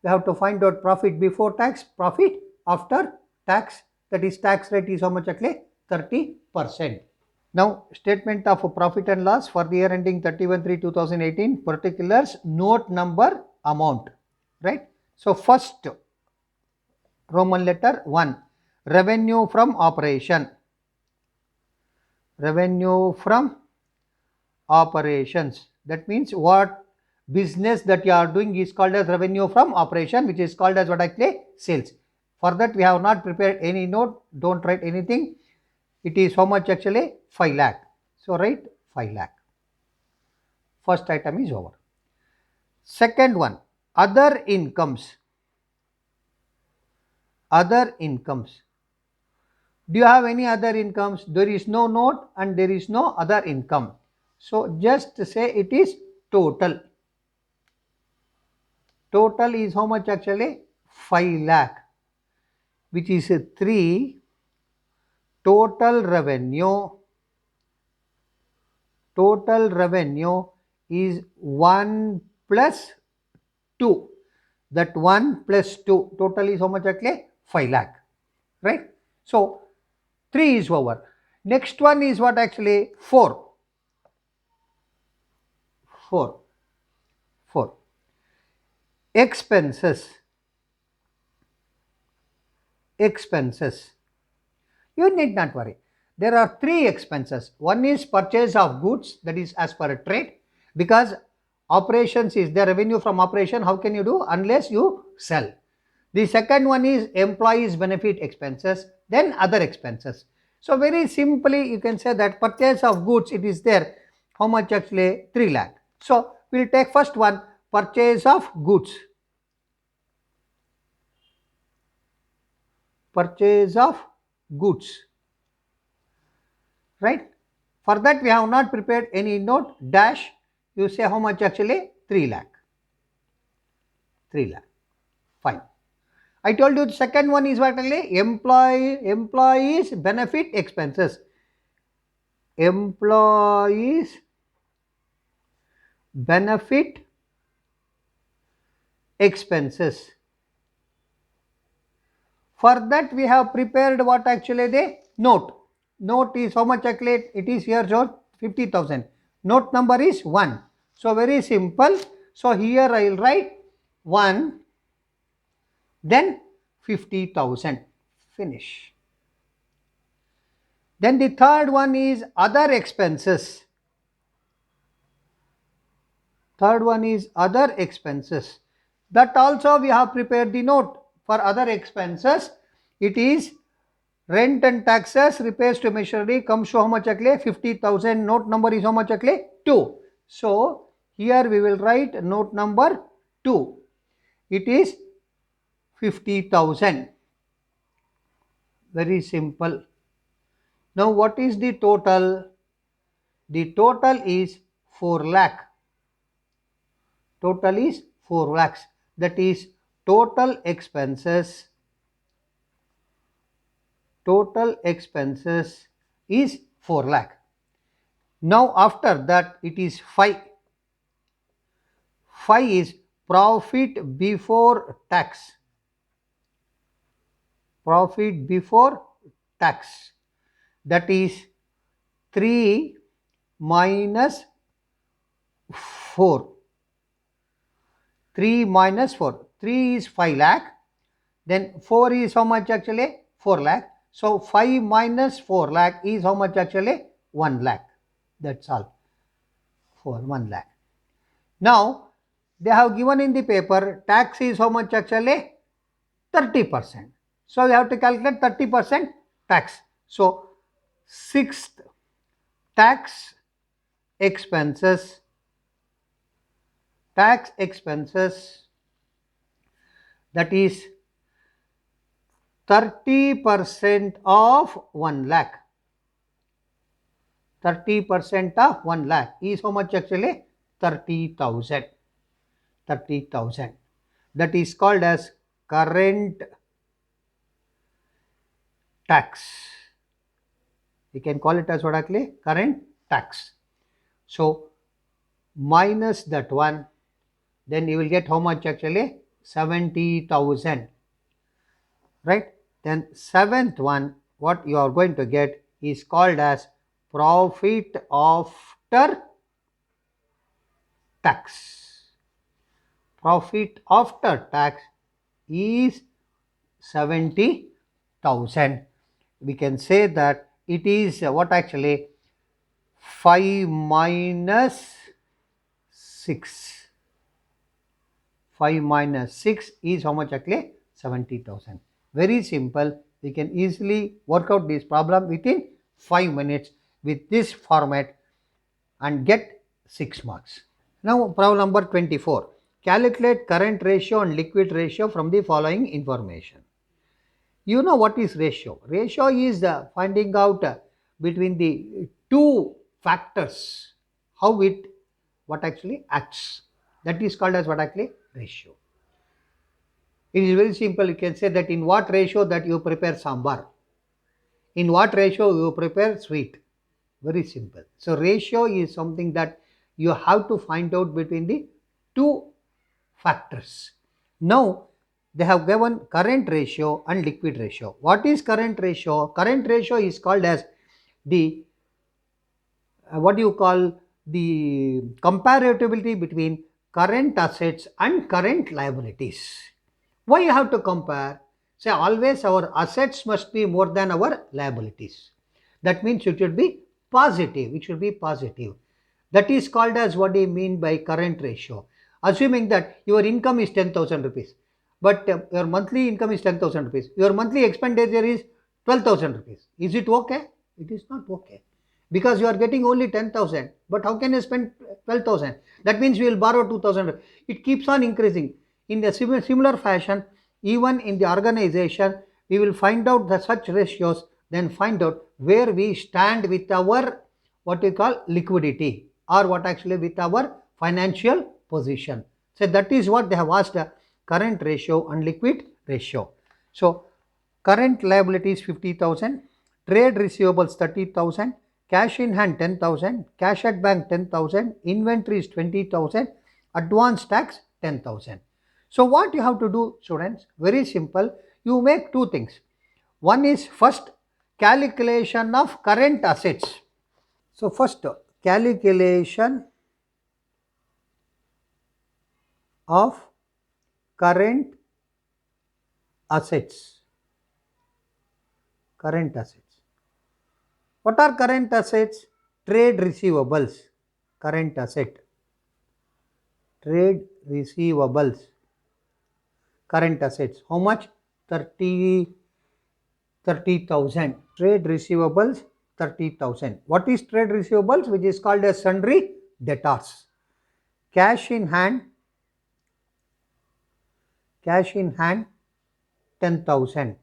A: have to find out profit before tax, profit after tax, that is tax rate is how much actually 30%. Now, statement of profit and loss for the year ending 31/3/2018, particulars, note number, amount, right? So, first Roman letter 1, revenue from operation. Revenue from operations. That means what business that you are doing is called as revenue from operation, which is called as what actually sales. For that we have not prepared any note, don't write anything. It is how much actually? 5 lakh. So write 5 lakh. First item is over. Second one, other incomes. Other incomes. Do you have any other incomes? There is no note and there is no other income. So just say it is total. Total is how much actually? 5 lakh, which is 3. Total revenue is 1 plus 2. That 1 plus 2 total is how much actually? 5 lakh, right? So 3 is over. Next one is what actually? 4. Expenses. You need not worry. There are 3 expenses. One is purchase of goods, that is as per a trade, because operations is the revenue from operation. How can you do? Unless you sell. The second one is employees benefit expenses, then other expenses. So very simply you can say that purchase of goods, it is there. How much actually? 3 lakh. So we will take first one, purchase of goods. Purchase of goods. right? For that we have not prepared any note dash. You say how much actually? 3 lakh. 3 lakh. Fine. I told you the second one is what actually? Employees benefit expenses. Employees benefit expenses. For that we have prepared what actually the note. Note is how much actually? It is here shown 50,000. Note number is 1. So very simple. So here I will write 1, then 50,000. Finish. Then the third one is other expenses. Third one is other expenses. That also we have prepared the note. For other expenses, it is rent and taxes, repairs to machinery comes to how much actually? 50,000. Note number is how much actually? 2. So here we will write note number 2. It is 50,000. Very simple. Now what is the total? The total is 4 lakh. Total is 4 lakhs. That is total expenses. Total expenses is 4 lakh. Now after that it is 5. 5 is profit before tax. Profit before tax. That is 3 minus 4. 3 minus 4. 3 is 5 lakh. Then 4 is how much actually? 4 lakh. So 5 minus 4 lakh is how much actually? 1 lakh. That's all. For 1 lakh. Now they have given in the paper tax is how much actually? 30%. So we have to calculate 30% tax. So sixth tax expenses. Tax expenses, that is 30% of 1 lakh. 30% of 1 lakh is how much actually? 30,000. 30,000. That is called as current tax. We can call it as what actually? Current tax. So minus that one, then you will get how much actually? 70,000. Right? Then seventh one, what you are going to get is called as profit after tax. Profit after tax is 70,000. We can say that it is what actually? 5 minus 6. 5 minus 6 is how much actually? 70,000. Very simple. We can easily work out this problem within 5 minutes with this format and get 6 marks. Now problem number 24. Calculate current ratio and liquid ratio from the following information. You know what is ratio? Ratio is finding out between the two factors how it what actually acts. That is called as what actually? Ratio. It is very simple. You can say that in what ratio that you prepare sambar. In what ratio you prepare sweet. Very simple. So ratio is something that you have to find out between the two factors. Now they have given current ratio and liquid ratio. What is current ratio? Current ratio is called as the what do you call the comparability between current assets and current liabilities. Why you have to compare? Say always our assets must be more than our liabilities. That means it should be positive. It should be positive. That is called as what do you mean by current ratio. Assuming that your income is 10,000 rupees, but your monthly income is 10,000 rupees. Your monthly expenditure is 12,000 rupees. Is it okay? It is not okay. Because you are getting only 10,000. But how can you spend 12,000? That means you will borrow 2,000. It keeps on increasing. In a similar fashion, even in the organization, we will find out the such ratios then find out where we stand with our what we call liquidity, or what actually with our financial position. So that is what they have asked, current ratio and liquid ratio. So current liabilities 50,000, trade receivables 30,000, cash in hand 10,000, cash at bank 10,000, inventories 20,000, advance tax 10,000. So what you have to do, students, very simple. You make two things. One is first calculation of current assets. So first calculation of current assets. Current assets. What are current assets? Trade receivables. Current asset. Trade receivables. Current assets. How much? 30,000. Trade receivables 30,000. What is trade receivables? Which is called as sundry debtors. Cash in hand 10,000.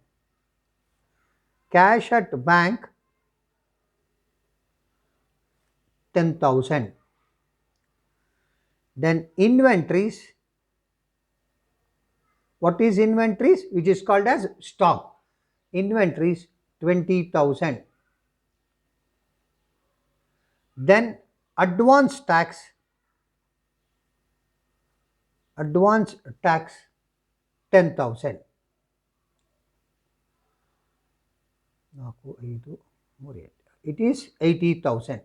A: Cash at bank 10,000. Then inventories. What is inventories? Which is called as stock. Inventories 20,000. Then advance tax 10,000. It is 80,000.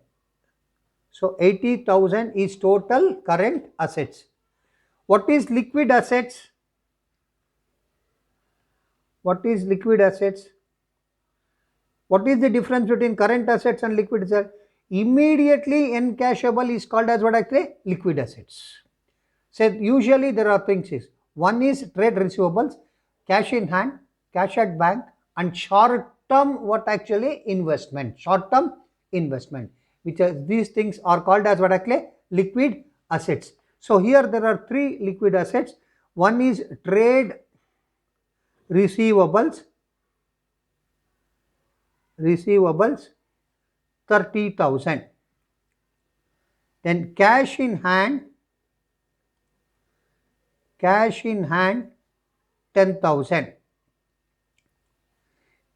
A: So 80,000 is total current assets. What is liquid assets? What is liquid assets? What is the difference between current assets and liquid assets? Immediately encashable is called as what actually? Liquid assets. So usually there are things is, one is trade receivables, cash in hand, cash at bank, and short term what actually investment. Short term investment, which are, these things are called as what actually? Liquid assets. So here there are three liquid assets. One is trade receivables 30,000. Then cash in hand 10,000.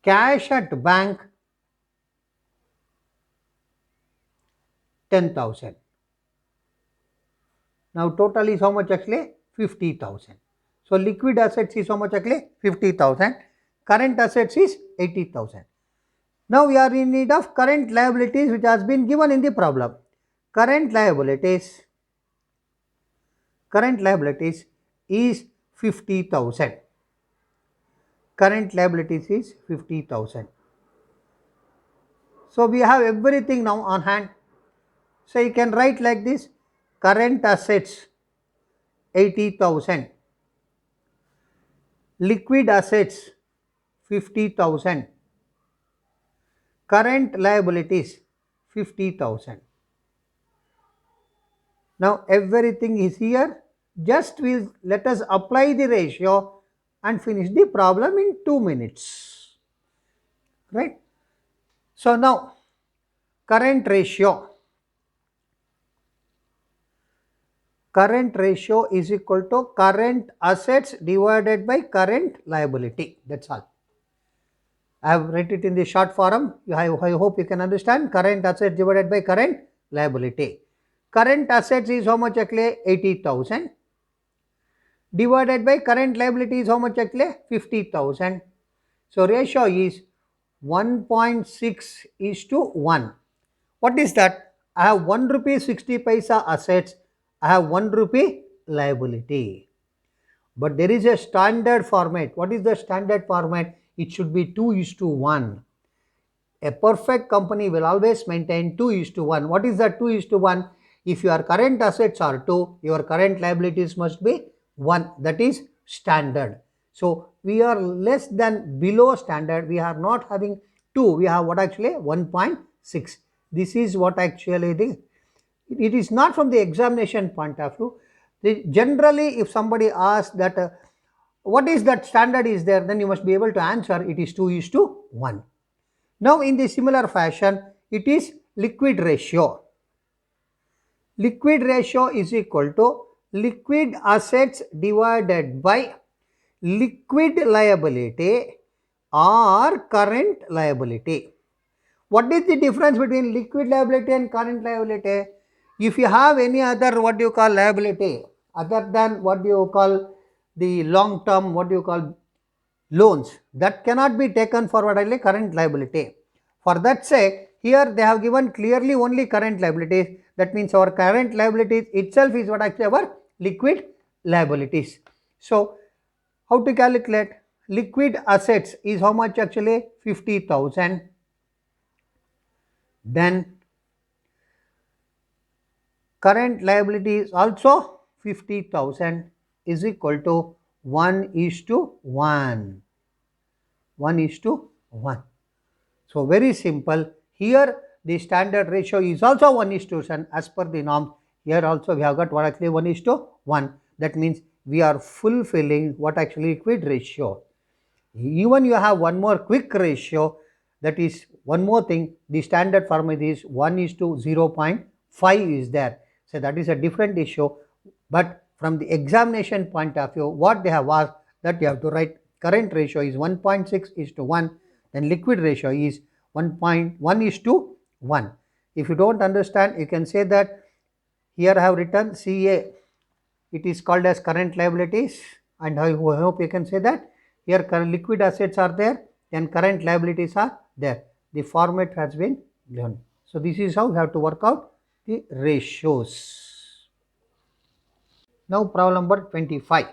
A: Cash at bank 10,000. Now total is how much actually? 50,000. So liquid assets is how much actually? 50,000. Current assets is 80,000. Now we are in need of current liabilities, which has been given in the problem. Current liabilities is 50,000. Current liabilities is 50,000. So we have everything now on hand. So you can write like this: current assets 80,000, liquid assets 50,000, current liabilities 50,000. Now everything is here. Just let us apply the ratio and finish the problem in 2 minutes. Right? So now current ratio is equal to current assets divided by current liability. That's all. I have written it in the short form. I hope you can understand. Current assets divided by current liability. Current assets is how much actually? 80,000. Divided by current liability is how much actually? 50,000. So ratio is 1.6 is to 1. What is that? I have 1 rupee 60 paisa assets. I have 1 rupee liability. But there is a standard format. What is the standard format? It should be 2:1. A perfect company will always maintain 2:1. What is that 2:1? If your current assets are 2, your current liabilities must be 1. That is standard. So we are less than below standard. We are not having 2. We have what actually? 1.6. This is what actually it is not from the examination point of view. Generally, if somebody asks that what is that standard is there, then you must be able to answer it is 2:1. Now in the similar fashion, it is liquid ratio. Liquid ratio is equal to liquid assets divided by liquid liability or current liability. What is the difference between liquid liability and current liability? If you have any other what you call liability other than what you call the long term, what you call loans, that cannot be taken forward as current liability. For that sake, here they have given clearly only current liabilities. That means our current liabilities itself is what actually our liquid liabilities. So how to calculate? Liquid assets is how much actually? 50,000. Then current liability is also 50,000 is equal to 1:1. 1:1. So very simple. Here the standard ratio is also 1:1 as per the norm. Here also we have got what actually 1:1. That means we are fulfilling what actually liquid ratio. Even you have one more quick ratio, that is one more thing, the standard format is 1:0.5 is there. So that is a different issue, but from the examination point of view, what they have asked, that you have to write current ratio is 1.6:1, then liquid ratio is 1.1:1. If you don't understand, you can say that here I have written CA, it is called as current liabilities, and I hope you can say that here liquid assets are there, then current liabilities are there. The format has been given. So this is how we have to work out the ratios. Now problem number 25,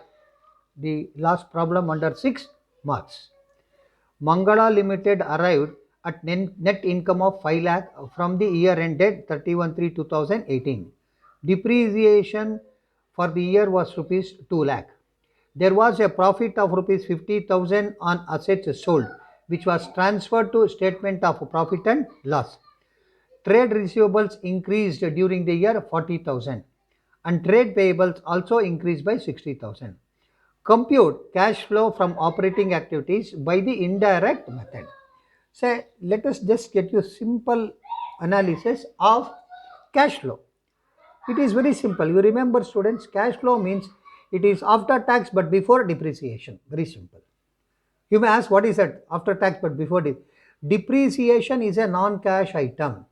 A: the last problem under 6 marks. Mangala Limited arrived at net income of 5 lakh from the year ended 31/3/2018. Depreciation for the year was rupees 2 lakh. There was a profit of rupees 50,000 on assets sold, which was transferred to statement of profit and loss. Trade receivables increased during the year 40,000 and trade payables also increased by 60,000. Compute cash flow from operating activities by the indirect method. So let us just get you simple analysis of cash flow. It is very simple. You remember students, cash flow means it is after tax but before depreciation. Very simple. You may ask, what is that after tax but before depreciation is a non-cash item.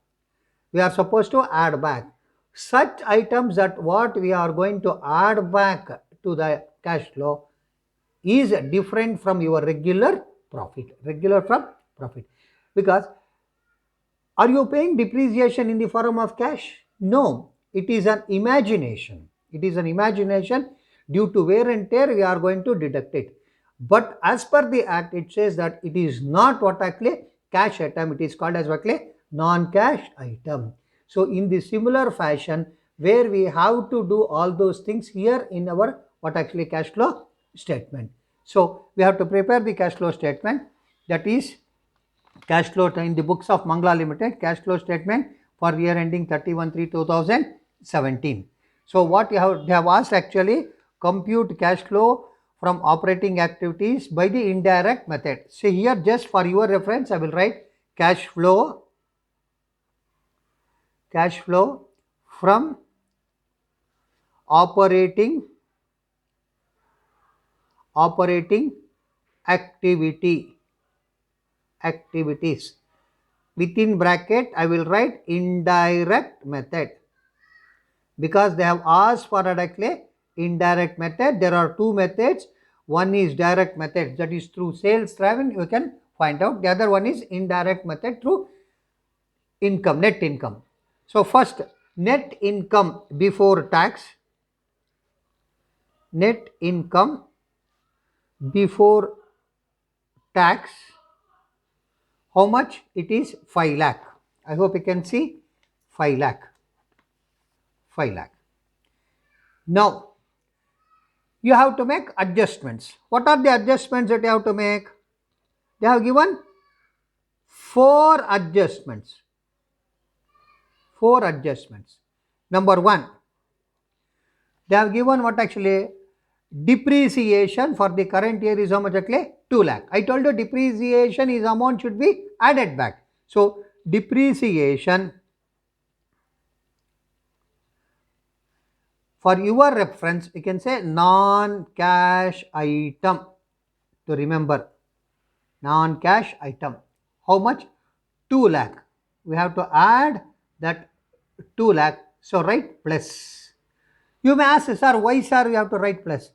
A: We are supposed to add back such items that what we are going to add back to the cash flow is different from your regular profit. Regular from profit. Because are you paying depreciation in the form of cash? No, it is an imagination. It is an imagination. Due to wear and tear, we are going to deduct it. But as per the act, it says that it is not what actually cash item. It is called as what actually non-cash item. So in the similar fashion, where we have to do all those things here in our what actually cash flow statement. So we have to prepare the cash flow statement, that is cash flow in the books of Mangala Limited, cash flow statement for year ending 31/3/2017. So what they have asked actually, compute cash flow from operating activities by the indirect method. So here just for your reference I will write cash flow from operating activities. Within bracket I will write indirect method, because they have asked for directly indirect method. There are two methods. One is direct method, that is through sales revenue you can find out. The other one is indirect method through income, net income. So first, net income before tax. Net income before tax, how much? It is 5 lakh. I hope you can see 5 lakh. 5 lakh. Now you have to make adjustments. What are the adjustments that you have to make? They have given 4 adjustments. 4 adjustments. Number 1, they have given what actually depreciation for the current year is how much actually 2 lakh. I told you depreciation is amount should be added back. So depreciation, for your reference, you can say non-cash item, to remember. Non-cash item. How much? 2 lakh. We have to add that 2 lakh. So write plus. You may ask, sir, why sir you have to write plus?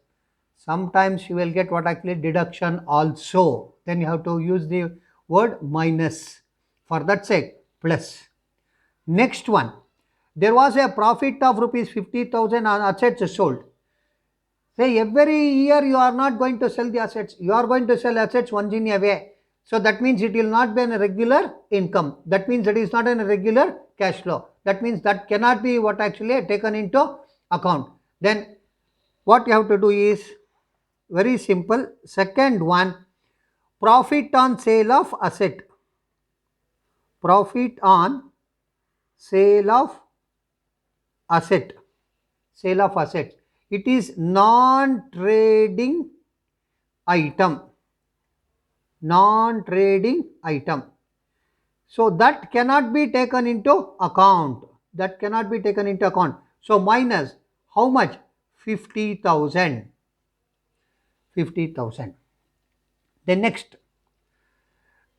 A: Sometimes you will get what actually deduction also. Then you have to use the word minus. For that sake, plus. Next one. There was a profit of rupees 50,000 on assets sold. Say every year you are not going to sell the assets. You are going to sell assets once in a way. So that means it will not be a regular income. That means that is not a regular cash flow. That means that cannot be what actually taken into account. Then what you have to do is very simple. Second one, profit on sale of asset. Profit on sale of asset. Sale of asset. It is non-trading item. Non-trading item. So that cannot be taken into account. That cannot be taken into account. So minus how much? 50,000. 50,000. Then next,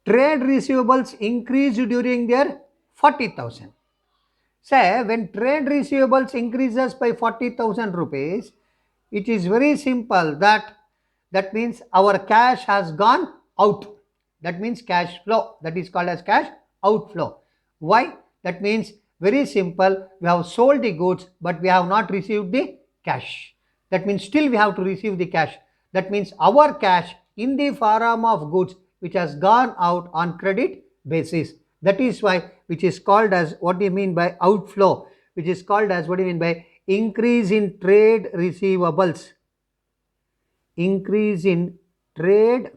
A: trade receivables increased during their 40,000. Say when trade receivables increases by 40,000 rupees, it is very simple that means our cash has gone out. That means cash flow. That is called as cash outflow. Why? That means very simple. We have sold the goods, but we have not received the cash. That means still we have to receive the cash. That means our cash in the form of goods which has gone out on credit basis. That is why which is called as, what do you mean by outflow? Which is called as, what do you mean by increase in trade receivables. Increase in trade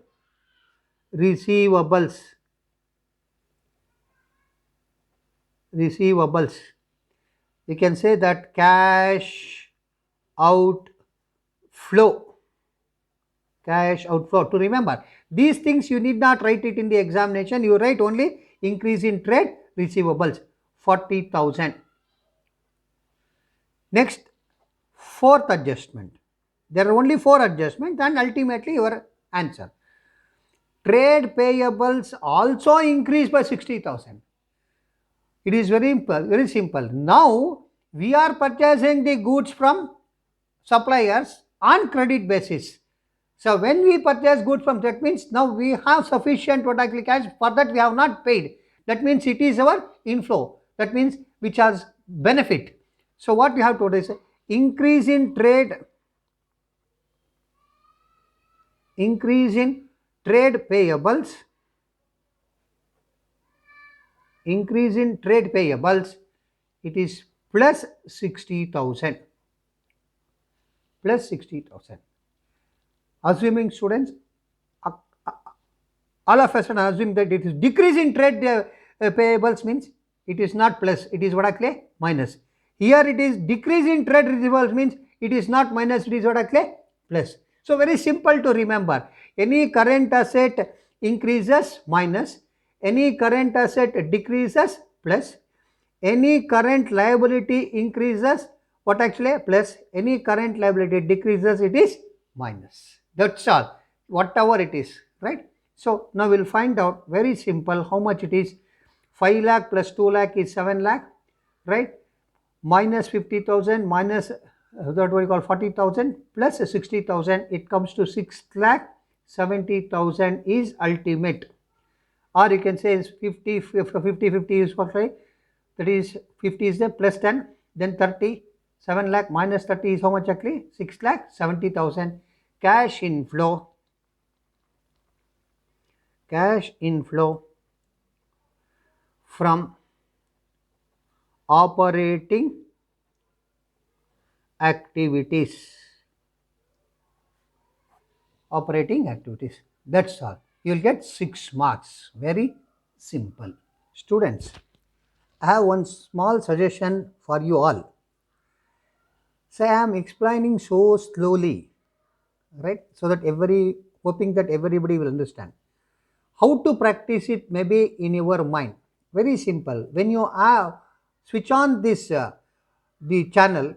A: receivables. Receivables. You can say that cash outflow. Cash outflow. To remember, these things you need not write it in the examination. You write only increase in trade receivables, 40,000. Next, fourth adjustment. There are only 4 adjustments and ultimately your answer. Trade payables also increased by 60,000. It is very simple. Now we are purchasing the goods from suppliers on credit basis. So when we purchase goods from, that means now we have sufficient what actually cash, for that we have not paid. That means it is our inflow. That means which has benefit. So what we have to do is increase in trade payables. Increase in trade payables, it is plus 60,000. Plus 60,000. Assuming students, all of us assume that it is decrease in trade payables, means it is not plus, it is what actually minus. Here it is decrease in trade receivables, means it is not minus, it is what actually plus. So very simple to remember. Any current asset increases minus, any current asset decreases plus, any current liability increases what actually plus, any current liability decreases, it is minus. That's all, whatever it is, right? So now we'll find out, very simple, how much it is. 5 lakh plus 2 lakh is 7 lakh, right? Minus 50,000 minus that what you call 40,000 plus 60,000, it comes to 6 lakh 70,000 is ultimate. Or you can say is 50 is what, right? That is 50 is the plus 10, then 30, 7 lakh minus 30 is how much actually? 6 lakh 70,000. Cash inflow. Cash inflow from operating activities. Operating activities. That's all. You will get 6 marks. Very simple. Students, I have one small suggestion for you all. Say I am explaining so slowly, right? So that hoping that everybody will understand. How to practice it maybe in your mind. Very simple. When you switch on this the channel,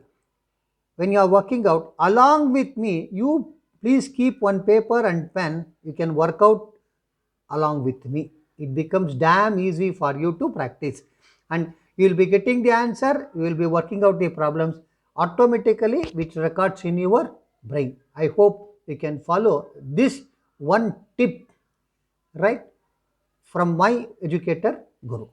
A: when you are working out along with me, you please keep one paper and pen. You can work out along with me. It becomes damn easy for you to practice, and you will be getting the answer. You will be working out the problems automatically, which records in your brain. I hope you can follow this one tip, right, from my educator Guru.